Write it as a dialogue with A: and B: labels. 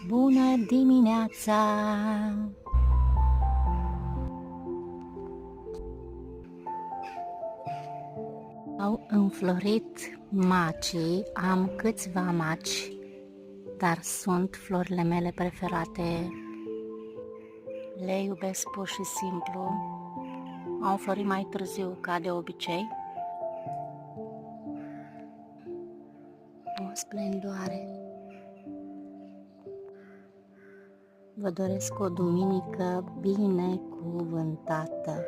A: Bună dimineața! Au înflorit macii, am câțiva maci, dar sunt florile mele preferate. Le iubesc pur și simplu. Au înflorit mai târziu, ca de obicei. O splendoare! Vă doresc o duminică binecuvântată!